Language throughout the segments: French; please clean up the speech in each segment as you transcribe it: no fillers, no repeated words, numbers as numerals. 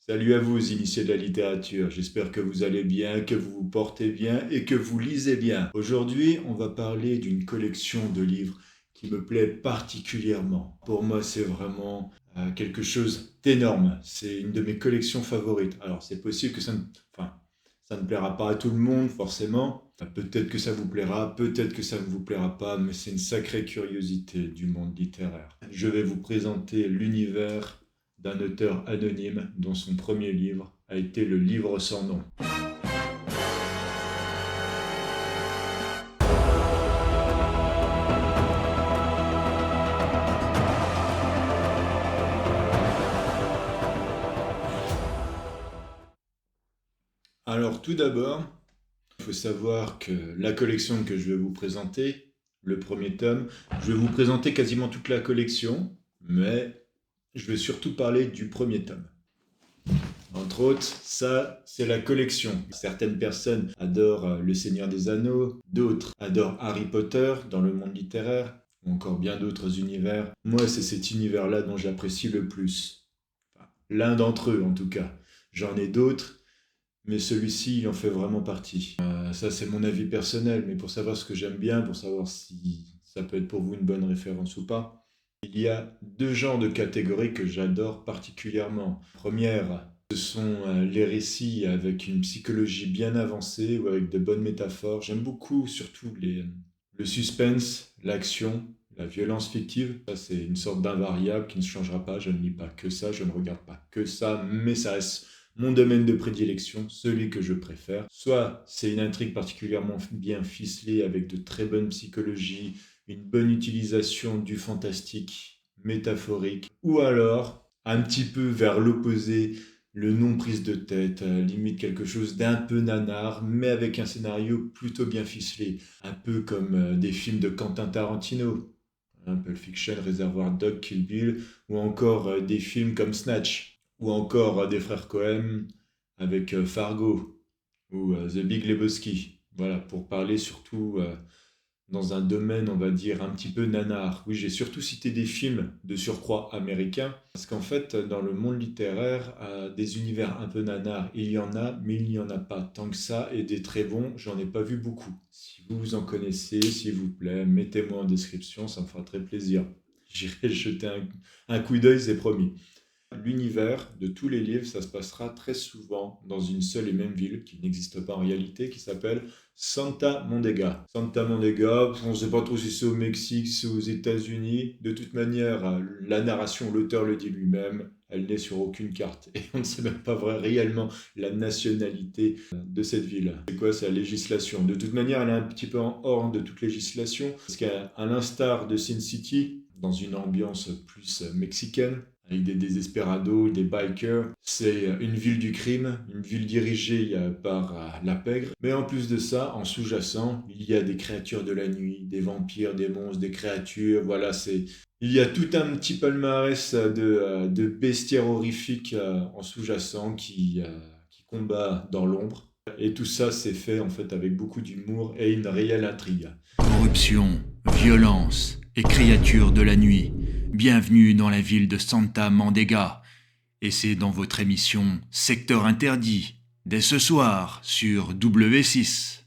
Salut à vous, initiés de la littérature. J'espère que vous allez bien, que vous vous portez bien et que vous lisez bien. Aujourd'hui, on va parler d'une collection de livres qui me plaît particulièrement. Pour moi, c'est vraiment quelque chose d'énorme. C'est une de mes collections favorites. Alors, c'est possible que ça ne plaira pas à tout le monde, forcément. Peut-être que ça vous plaira, peut-être que ça ne vous plaira pas, mais c'est une sacrée curiosité du monde littéraire. Je vais vous présenter l'univers d'un auteur anonyme dont son premier livre a été Le Livre sans nom. Alors tout d'abord, il faut savoir que la collection que je vais vous présenter, le premier tome, je vais vous présenter quasiment toute la collection, mais je vais surtout parler du premier tome. Entre autres, ça, c'est la collection. Certaines personnes adorent Le Seigneur des Anneaux, d'autres adorent Harry Potter dans le monde littéraire, ou encore bien d'autres univers. Moi, c'est cet univers-là dont j'apprécie le plus. Enfin, l'un d'entre eux, en tout cas. J'en ai d'autres, mais celui-ci, il en fait vraiment partie. Ça, c'est mon avis personnel, mais pour savoir ce que j'aime bien, pour savoir si ça peut être pour vous une bonne référence ou pas, il y a deux genres de catégories que j'adore particulièrement. Première, ce sont les récits avec une psychologie bien avancée ou avec de bonnes métaphores. J'aime beaucoup surtout le suspense, l'action, la violence fictive. Ça, c'est une sorte d'invariable qui ne changera pas. Je ne lis pas que ça, je ne regarde pas que ça, mais ça reste mon domaine de prédilection, celui que je préfère. Soit c'est une intrigue particulièrement bien ficelée avec de très bonnes psychologies, une bonne utilisation du fantastique métaphorique, ou alors un petit peu vers l'opposé, le non prise de tête, limite quelque chose d'un peu nanar, mais avec un scénario plutôt bien ficelé, un peu comme des films de Quentin Tarantino, Pulp Fiction, Réservoir Dog, Kill Bill, ou encore des films comme Snatch, ou encore des frères Coen avec Fargo, ou The Big Lebowski. Voilà, pour parler surtout dans un domaine, on va dire, un petit peu nanar. Oui, j'ai surtout cité des films de surcroît américains, parce qu'en fait, dans le monde littéraire, des univers un peu nanar, il y en a, mais il n'y en a pas tant que ça, et des très bons, j'en ai pas vu beaucoup. Si vous en connaissez, s'il vous plaît, mettez-moi en description, ça me fera très plaisir. J'irai jeter un coup d'œil, c'est promis. L'univers de tous les livres, ça se passera très souvent dans une seule et même ville qui n'existe pas en réalité, qui s'appelle Santa Mondega. Santa Mondega, on ne sait pas trop si c'est au Mexique, si c'est aux États-Unis. De toute manière, la narration, l'auteur le dit lui-même, elle n'est sur aucune carte. Et on ne sait même pas réellement la nationalité de cette ville. C'est quoi? C'est la législation. De toute manière, elle est un petit peu en hors de toute législation, parce qu'à l'instar de Sin City, dans une ambiance plus mexicaine, avec des désespérados, des bikers. C'est une ville du crime, une ville dirigée par la pègre. Mais en plus de ça, en sous-jacent, il y a des créatures de la nuit, des vampires, des monstres, des créatures. Voilà, c'est... Il y a tout un petit palmarès de bestiaires horrifiques en sous-jacent qui combat dans l'ombre. Et tout ça, c'est fait en fait avec beaucoup d'humour et une réelle intrigue. Corruption, violence et créatures de la nuit. Bienvenue dans la ville de Santa Mandega. Et c'est dans votre émission Secteur Interdit, dès ce soir sur W6.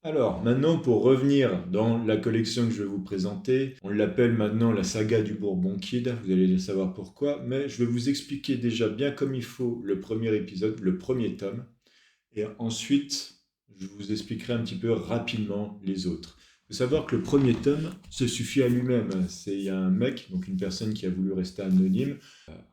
Alors, maintenant, pour revenir dans la collection que je vais vous présenter, on l'appelle maintenant la saga du Bourbon Kid, vous allez le savoir pourquoi, mais je vais vous expliquer déjà bien comme il faut le premier épisode, le premier tome, et ensuite, je vous expliquerai un petit peu rapidement les autres. Il faut savoir que le premier tome se suffit à lui-même. C'est un mec, donc une personne qui a voulu rester anonyme,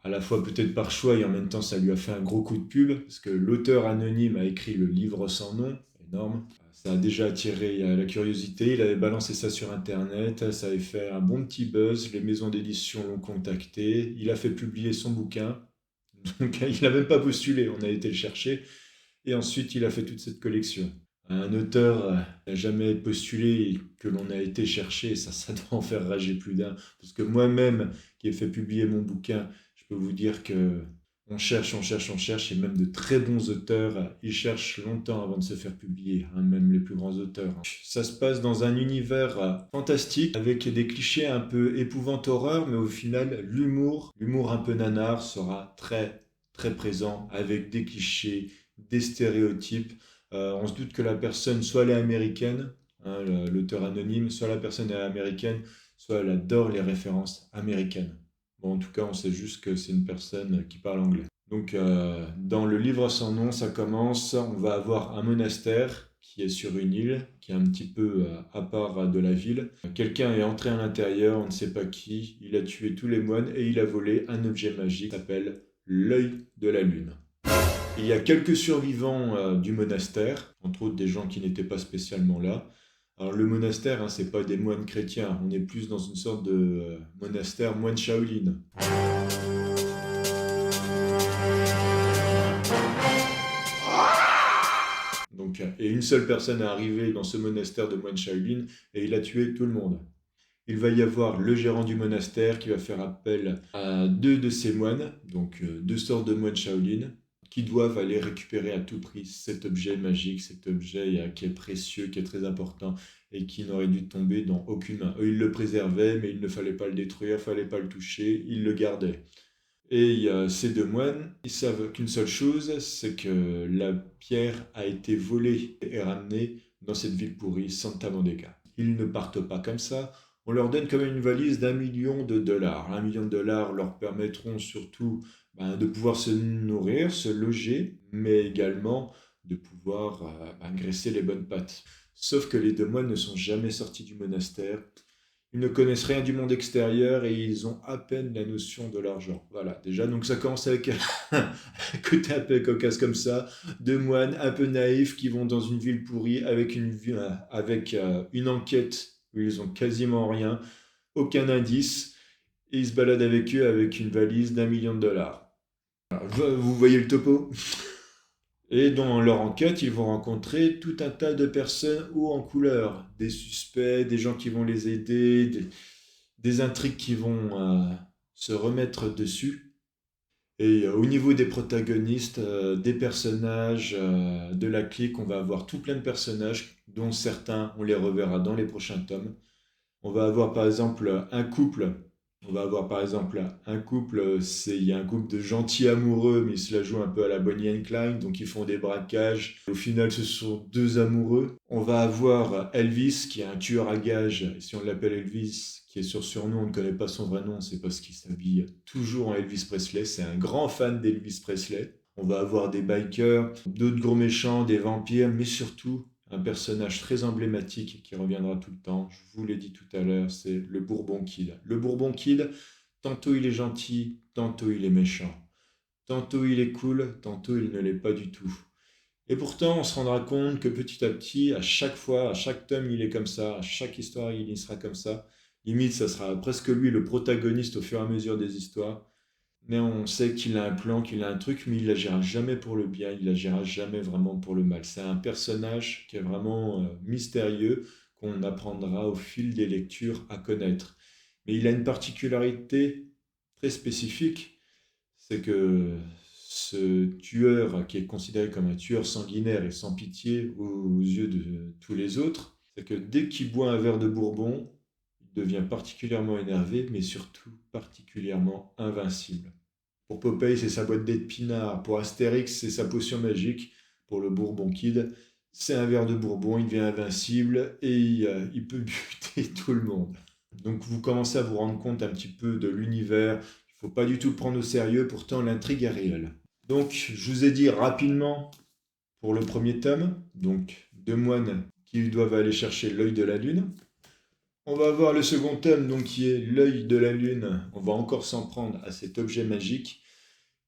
à la fois peut-être par choix et en même temps ça lui a fait un gros coup de pub, parce que l'auteur anonyme a écrit le livre sans nom, énorme. Ça a déjà attiré la curiosité, il avait balancé ça sur Internet, ça avait fait un bon petit buzz, les maisons d'édition l'ont contacté, il a fait publier son bouquin, donc il n'a même pas postulé, on a été le chercher, et ensuite il a fait toute cette collection. Un auteur n'a jamais postulé et que l'on a été chercher, et ça doit en faire rager plus d'un. Parce que moi-même, qui ai fait publier mon bouquin, je peux vous dire que on cherche, on cherche, on cherche, et même de très bons auteurs, ils cherchent longtemps avant de se faire publier, hein, même les plus grands auteurs. Ça se passe dans un univers fantastique, avec des clichés un peu épouvante horreur, mais au final, l'humour un peu nanar sera très, très présent, avec des clichés, des stéréotypes. On se doute que la personne, soit elle est américaine, hein, l'auteur anonyme, soit la personne est américaine, soit elle adore les références américaines. Bon, en tout cas, on sait juste que c'est une personne qui parle anglais. Donc, dans le livre sans nom, ça commence, on va avoir un monastère qui est sur une île, qui est un petit peu à part de la ville. Quelqu'un est entré à l'intérieur, on ne sait pas qui, il a tué tous les moines et il a volé un objet magique qui s'appelle l'œil de la lune. Il y a quelques survivants du monastère, entre autres des gens qui n'étaient pas spécialement là. Alors le monastère, hein, c'est pas des moines chrétiens, on est plus dans une sorte de monastère moine Shaolin. Donc, et une seule personne est arrivée dans ce monastère de moine Shaolin et il a tué tout le monde. Il va y avoir le gérant du monastère qui va faire appel à deux de ses moines, donc deux sortes de moines Shaolin, qui doivent aller récupérer à tout prix cet objet magique, cet objet qui est précieux, qui est très important et qui n'aurait dû tomber dans aucune main. Eux, ils le préservaient, mais il ne fallait pas le détruire, il ne fallait pas le toucher, ils le gardaient. Et ces deux moines, ils savent qu'une seule chose, c'est que la pierre a été volée et ramenée dans cette ville pourrie, Santa Mondega. Ils ne partent pas comme ça. On leur donne quand même une valise d'1 million de dollars. 1 million de dollars leur permettront surtout de pouvoir se nourrir, se loger, mais également de pouvoir graisser les bonnes pattes. Sauf que les deux moines ne sont jamais sortis du monastère. Ils ne connaissent rien du monde extérieur et ils ont à peine la notion de l'argent. Voilà, déjà, donc ça commence avec un côté un peu cocasse comme ça. Deux moines un peu naïfs qui vont dans une ville pourrie avec une enquête où ils ont quasiment rien, aucun indice, et ils se baladent avec eux avec une valise d'1 million de dollars. Alors, vous voyez le topo? Et dans leur enquête, ils vont rencontrer tout un tas de personnes haut en couleur, des suspects, des gens qui vont les aider, des intrigues qui vont se remettre dessus. Et au niveau des protagonistes, des personnages, de la clique, on va avoir tout plein de personnages, dont certains, on les reverra dans les prochains tomes. On va avoir par exemple un couple. On va avoir par exemple un couple, il y a un couple de gentils amoureux, mais ils se la jouent un peu à la Bonnie and Clyde, donc ils font des braquages. Au final, ce sont deux amoureux. On va avoir Elvis, qui est un tueur à gages. Et si on l'appelle Elvis, qui est sur surnom, on ne connaît pas son vrai nom, c'est parce qu'il s'habille toujours en Elvis Presley. C'est un grand fan d'Elvis Presley. On va avoir des bikers, d'autres gros méchants, des vampires, mais surtout un personnage très emblématique qui reviendra tout le temps. Je vous l'ai dit tout à l'heure, c'est le Bourbon Kid. Le Bourbon Kid, tantôt il est gentil, tantôt il est méchant. Tantôt il est cool, tantôt il ne l'est pas du tout. Et pourtant, on se rendra compte que petit à petit, à chaque fois, à chaque tome, il est comme ça, à chaque histoire, il y sera comme ça. Limite, ça sera presque lui le protagoniste au fur et à mesure des histoires. Mais on sait qu'il a un plan, qu'il a un truc, mais il n'agira jamais pour le bien, il n'agira jamais vraiment pour le mal. C'est un personnage qui est vraiment mystérieux, qu'on apprendra au fil des lectures à connaître. Mais il a une particularité très spécifique, c'est que ce tueur qui est considéré comme un tueur sanguinaire et sans pitié aux yeux de tous les autres, c'est que dès qu'il boit un verre de bourbon, il devient particulièrement énervé, mais surtout particulièrement invincible. Pour Popeye, c'est sa boîte d'épinards. Pour Astérix, c'est sa potion magique. Pour le Bourbon Kid, c'est un verre de bourbon, il devient invincible et il peut buter tout le monde. Donc vous commencez à vous rendre compte un petit peu de l'univers. Il ne faut pas du tout le prendre au sérieux, pourtant l'intrigue est réelle. Donc je vous ai dit rapidement pour le premier tome, donc deux moines qui doivent aller chercher l'œil de la lune. On va voir le second tome, donc qui est l'œil de la lune. On va encore s'en prendre à cet objet magique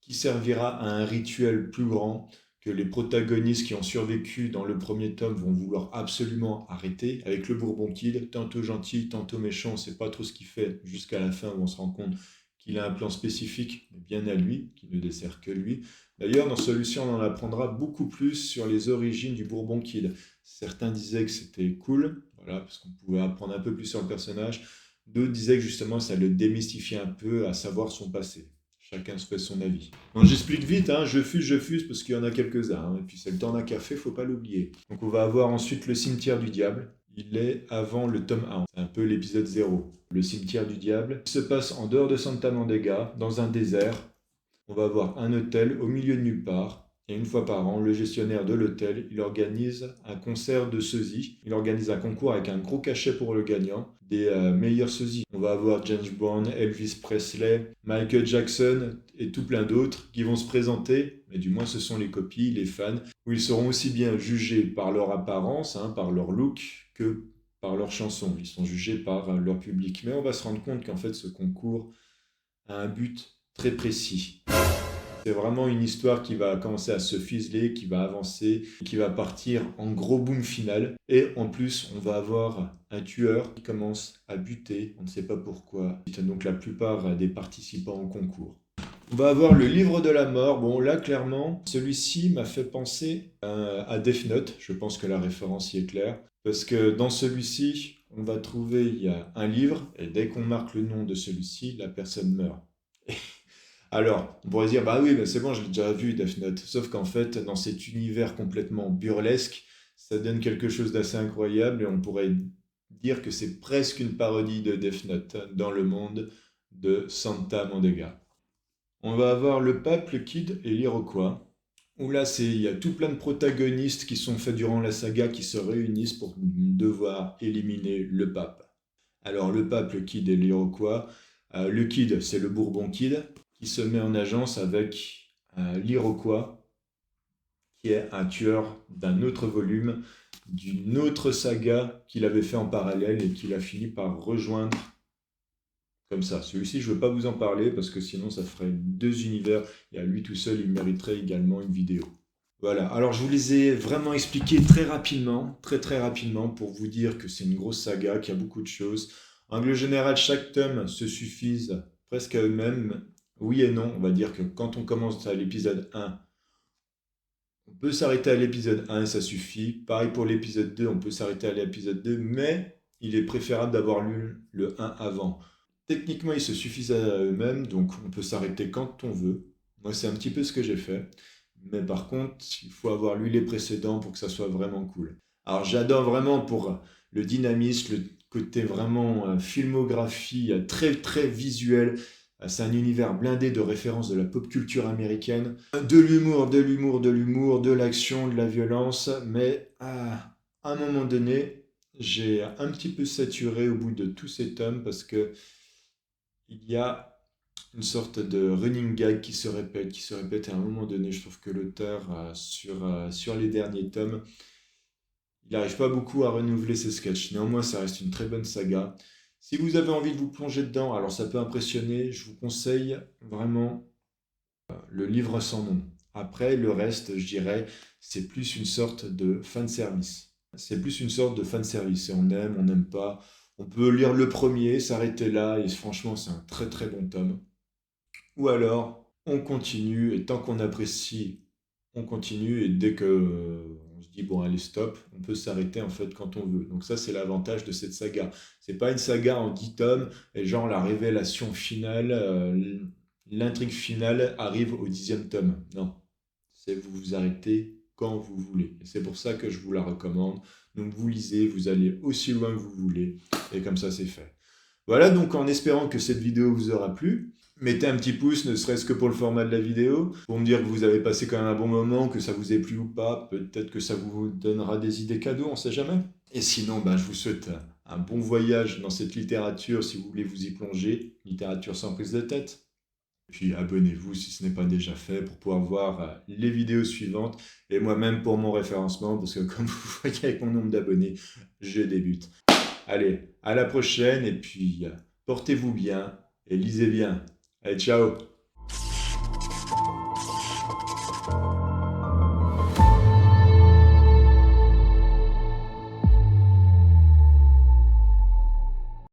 qui servira à un rituel plus grand que les protagonistes qui ont survécu dans le premier tome vont vouloir absolument arrêter. Avec le Bourbon Kid, tantôt gentil, tantôt méchant, on ne sait pas trop ce qu'il fait jusqu'à la fin où on se rend compte qu'il a un plan spécifique, mais bien à lui, qui ne dessert que lui. D'ailleurs, dans celui-ci, on en apprendra beaucoup plus sur les origines du Bourbon Kid. Certains disaient que c'était cool, voilà, parce qu'on pouvait apprendre un peu plus sur le personnage. D'autres disaient que justement, ça le démystifiait un peu à savoir son passé. Chacun se fait son avis. Non, j'explique vite, hein, je fuse, parce qu'il y en a quelques-uns. Hein, et puis c'est le temps d'un café, faut pas l'oublier. Donc on va avoir ensuite le cimetière du diable. Il est avant le tome 1. C'est un peu l'épisode 0. Le cimetière du diable se passe en dehors de Santa Mondega, dans un désert. On va avoir un hôtel au milieu de nulle part. Et une fois par an, le gestionnaire de l'hôtel, il organise un concert de sosies. Il organise un concours avec un gros cachet pour le gagnant, des meilleurs sosies. On va avoir James Brown, Elvis Presley, Michael Jackson et tout plein d'autres qui vont se présenter, mais du moins ce sont les copies, les fans, où ils seront aussi bien jugés par leur apparence, par leur look, que par leur chanson. Ils sont jugés par leur public. Mais on va se rendre compte qu'en fait ce concours a un but très précis. C'est vraiment une histoire qui va commencer à se ficeler, qui va avancer, qui va partir en gros boom final. Et en plus, on va avoir un tueur qui commence à buter, on ne sait pas pourquoi. Donc la plupart des participants au concours. On va avoir le livre de la mort. Bon, là, clairement, celui-ci m'a fait penser à Death Note. Je pense que la référence y est claire. Parce que dans celui-ci, on va trouver, il y a un livre, et dès qu'on marque le nom de celui-ci, la personne meurt. Alors, on pourrait dire, bah oui, bah c'est bon, je l'ai déjà vu, Death Note. Sauf qu'en fait, dans cet univers complètement burlesque, ça donne quelque chose d'assez incroyable et on pourrait dire que c'est presque une parodie de Death Note dans le monde de Santa Mondega. On va avoir le pape, le Kid et l'Iroquois, où là, il y a tout plein de protagonistes qui sont faits durant la saga qui se réunissent pour devoir éliminer le pape. Alors, le pape, le Kid et l'Iroquois, le Kid, c'est le Bourbon Kid, qui se met en agence avec l'Iroquois, qui est un tueur d'un autre volume, d'une autre saga qu'il avait fait en parallèle et qu'il a fini par rejoindre comme ça. Celui-ci, je ne veux pas vous en parler parce que sinon ça ferait deux univers et à lui tout seul, il mériterait également une vidéo. Voilà, alors je vous les ai vraiment expliqués très rapidement, très rapidement, pour vous dire que c'est une grosse saga, qu'il y a beaucoup de choses. En règle générale, chaque tome se suffise presque à eux-mêmes. Oui et non, on va dire que quand on commence à l'épisode 1, on peut s'arrêter à l'épisode 1 et ça suffit. Pareil pour l'épisode 2, on peut s'arrêter à l'épisode 2, mais il est préférable d'avoir lu le 1 avant. Techniquement, ils se suffisent à eux-mêmes, donc on peut s'arrêter quand on veut. Moi, c'est un petit peu ce que j'ai fait. Mais par contre, il faut avoir lu les précédents pour que ça soit vraiment cool. Alors, j'adore vraiment pour le dynamisme, le côté vraiment filmographie très visuel. C'est un univers blindé de références de la pop culture américaine. De l'humour, de l'action, de la violence. Mais à un moment donné, j'ai un petit peu saturé au bout de tous ces tomes parce que il y a une sorte de running gag qui se répète et à un moment donné, je trouve que l'auteur, sur les derniers tomes, il n'arrive pas beaucoup à renouveler ses sketchs. Néanmoins, ça reste une très bonne saga. Si vous avez envie de vous plonger dedans, alors ça peut impressionner, je vous conseille vraiment le livre sans nom. Après, le reste, je dirais, c'est plus une sorte de fanservice. C'est plus une sorte de fanservice. Et on aime, on n'aime pas. On peut lire le premier, s'arrêter là, et franchement, c'est un très bon tome. Ou alors, on continue, et tant qu'on apprécie, on continue, et dès que on se dit, bon, allez, stop, on peut s'arrêter en fait quand on veut. Donc ça, c'est l'avantage de cette saga. C'est pas une saga en 10 tomes, et genre la révélation finale, l'intrigue finale arrive au 10e tome. Non, c'est vous vous arrêtez quand vous voulez. Et c'est pour ça que je vous la recommande. Donc vous lisez, vous allez aussi loin que vous voulez, et comme ça, c'est fait. Voilà, donc en espérant que cette vidéo vous aura plu, mettez un petit pouce, ne serait-ce que pour le format de la vidéo, pour me dire que vous avez passé quand même un bon moment, que ça vous ait plu ou pas, peut-être que ça vous donnera des idées cadeaux, on sait jamais. Et sinon, je vous souhaite un bon voyage dans cette littérature si vous voulez vous y plonger, littérature sans prise de tête. Et puis abonnez-vous si ce n'est pas déjà fait pour pouvoir voir les vidéos suivantes et moi-même pour mon référencement, parce que comme vous voyez avec mon nombre d'abonnés, je débute. Allez, à la prochaine et puis portez-vous bien et lisez bien. Allez, ciao!